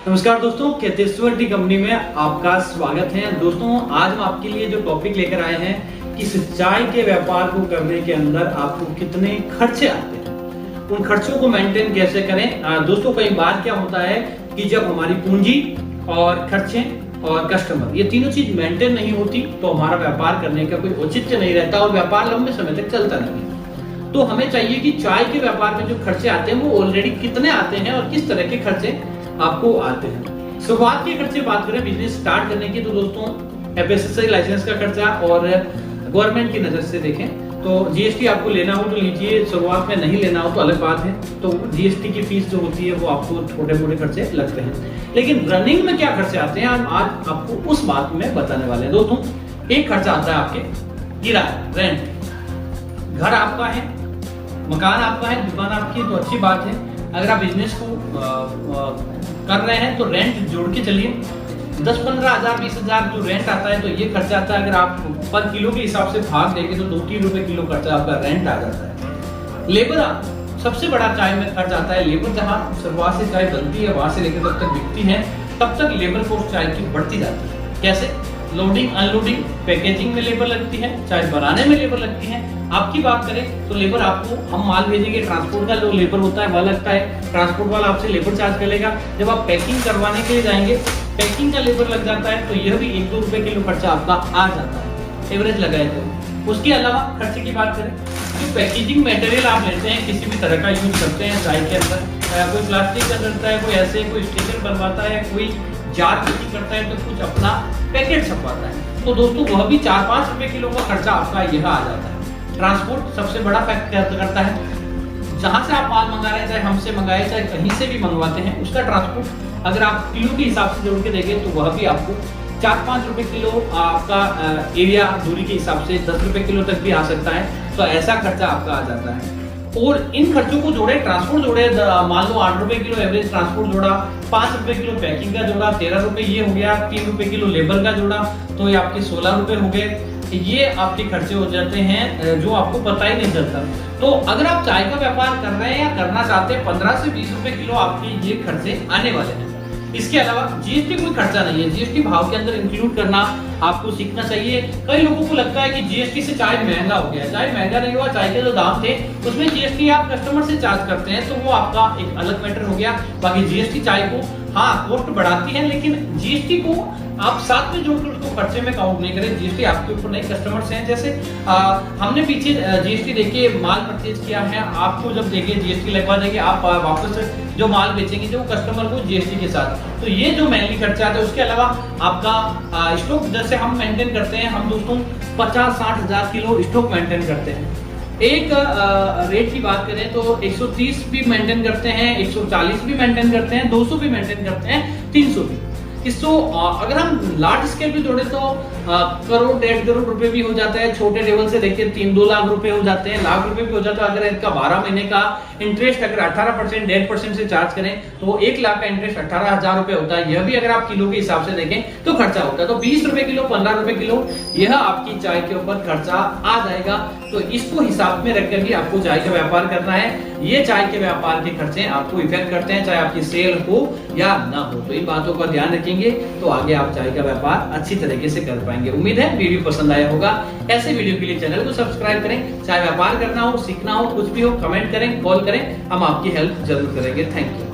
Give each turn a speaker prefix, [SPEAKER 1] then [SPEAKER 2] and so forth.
[SPEAKER 1] नमस्कार दोस्तों, केतेश्वर T company में आपका स्वागत है। दोस्तों, आज हम आपके लिए जो टॉपिक लेकर आए हैं कि चाय के व्यापार को करने के अंदर आपको कितने खर्चे आते हैं, उन खर्चों को मेंटेन कैसे करें। दोस्तों, कई बार क्या होता है कि जब हमारी पूंजी और खर्चे और कस्टमर ये तीनों चीज मेंटेन नहीं होती तो हमारा व्यापार करने का कोई औचित्य नहीं रहता और व्यापार लंबे समय तक चलता नहीं। तो हमें चाहिए कि चाय के व्यापार में जो खर्चे आते हैं वो ऑलरेडी कितने आते हैं और किस तरह के खर्चे आपको आते हैं। शुरुआत के खर्चे बात करें बिजनेस स्टार्ट करने की, तो दोस्तों एफएसएसआई लाइसेंस का खर्चा और गवर्नमेंट की नजर से देखें तो जीएसटी आपको लेना हो तो लीजिए, शुरुआत में नहीं लेना हो तो अलग बात है। तो जीएसटी की फीस जो होती है वो आपको छोटे मोटे खर्चे लगते हैं, लेकिन रनिंग में क्या खर्चे आते हैं आज आपको उस बात में बताने वाले हैं। दोस्तों, एक खर्चा आता है आपके किराया, रेंट। घर आपका है, मकान आपका है, दुकान आपकी, तो अच्छी बात है। अगर आप बिजनेस को कर रहे हैं तो रेंट जोड़ के चलिए, 10-15 हजार 20 हजार जो रेंट आता है तो ये खर्चा आता है। अगर आप पर किलो के हिसाब से भाग देंगे तो 2-3 रुपए किलो खर्चा आपका रेंट आ जाता है। लेबर सबसे बड़ा चाय में खर्च आता है। लेबर जहाँ शुरुआत से चाय बनती है वहां से लेकर जब तक बिकती है तब तक लेबर कॉस्ट चाय की बढ़ती जाती है। कैसे? लोडिंग, अनलोडिंग, पैकेजिंग में लेबर लगती है, चाय बनाने में लेबर लगती है। आपकी बात करें तो लेबर आपको, हम माल भेजेंगे, ट्रांसपोर्ट का जो लेबर होता है वह लगता है, ट्रांसपोर्ट वाला आपसे लेबर चार्ज करेगा। जब आप पैकिंग करवाने के लिए जाएंगे पैकिंग का लेबर लग जाता है, तो यह भी 1-2 रुपए किलो खर्चा आपका आ जाता है, एवरेज लगाए तो। उसके अलावा खर्चे की बात करें, जो पैकेजिंग मटेरियल आप लेते हैं किसी भी तरह का यूज करते हैं चाय के अंदर, कोई प्लास्टिक का करता है, कोई ऐसे, कोई स्टिकर बनवाता है, कोई जार खेती करता है, तो कुछ अपना पैकेट छपवाता है, तो दोस्तों वह भी 4-5 रुपए किलो का खर्चा आपका यह आ जाता है। ट्रांसपोर्ट सबसे बड़ा फैक्टर करता है। जहां से आप माल मंगा रहे हैं, चाहे हमसे मंगाए चाहे कहीं से भी मंगवाते हैं, उसका ट्रांसपोर्ट अगर आप किलो के हिसाब से जोड़ के देखें तो वह भी आपको 4-5 रुपए किलो आपका एरिया दूरी के हिसाब से 10 रुपए किलो तक भी आ सकता है। तो ऐसा खर्चा आपका आ जाता है। और इन खर्चों को जोड़े, ट्रांसपोर्ट जोड़े, मान लो 8 रुपए किलो एवरेज ट्रांसपोर्ट जोड़ा, 5 रुपए किलो पैकिंग का जोड़ा, 13 रुपए ये हो गया, 3 रुपए किलो लेबर का जोड़ा, तो ये आपके 16 रुपए हो गए। ये आपके खर्चे हो जाते हैं जो आपको पता ही नहीं चलता। तो अगर आप चाय का व्यापार कर रहे हैं या करना चाहते हैं, 15 से 20 रुपए किलो आपके ये खर्चे आने वाले हैं। इसके अलावा जीएसटी कोई खर्चा नहीं है, जीएसटी भाव के अंदर इंक्लूड करना आपको सीखना चाहिए। कई लोगों को लगता है कि जीएसटी से चाय महंगा हो गया। चाय महंगा नहीं हुआ, चाय के जो दाम थे उसमें जीएसटी आप कस्टमर से चार्ज करते हैं तो वो आपका एक अलग मैटर हो गया। बाकी जीएसटी चाय को हाँ कॉस्ट बढ़ाती है, लेकिन जीएसटी को आप साथ में जोड़कर उसको खर्चे में काउंट नहीं करें। जीएसटी आपके ऊपर नहीं, कस्टमर्स हैं। जैसे हमने पीछे जीएसटी देखिए माल परचेज किया है, आपको जब देखिए जीएसटी लगवा देंगे, आप वापस जो माल बेचेंगे जो कस्टमर को जीएसटी के साथ, तो ये जो मेनली खर्चा है। उसके अलावा आपका स्टॉक जैसे हम मेंटेन करते हैं, हम दोस्तों 50-60 हजार किलो स्टॉक मेंटेन करते हैं। एक रेट की बात करें तो 130 भी मेंटेन करते हैं, 140 भी मेंटेन करते हैं, 200 भी मेंटेन करते हैं, 300 भी। इसको अगर हम लार्ज स्केल पे जोड़े तो करोड़ 1.5 करोड़ रुपए भी हो जाता है। छोटे लेवल से देखिए 3-2 लाख रुपए हो जाते हैं, लाख रुपए भी हो जाता है। अगर इनका 12 महीने का इंटरेस्ट अगर 18% 1.5% से चार्ज करें तो 1 लाख का इंटरेस्ट 18,000 रुपए होता है। यह भी अगर आप किलो के हिसाब से देखें तो खर्चा होता है। तो 20 रुपए किलो, 15 रुपए किलो, यह आपकी चाय के ऊपर खर्चा आ जाएगा। तो इसको हिसाब में रखकर भी आपको चाय का व्यापार करना है। ये चाय के व्यापार के खर्चे आपको इफेक्ट करते हैं, चाहे आपकी सेल हो या ना हो। तो इन बातों का ध्यान रखेंगे तो आगे आप चाय का व्यापार अच्छी तरीके से कर पाएंगे। उम्मीद है वीडियो पसंद आया होगा। ऐसे वीडियो के लिए चैनल को सब्सक्राइब करें। चाहे व्यापार करना हो, सीखना हो, कुछ भी हो, कमेंट करें, कॉल करें, हम आपकी हेल्प जरूर करेंगे। Thank you.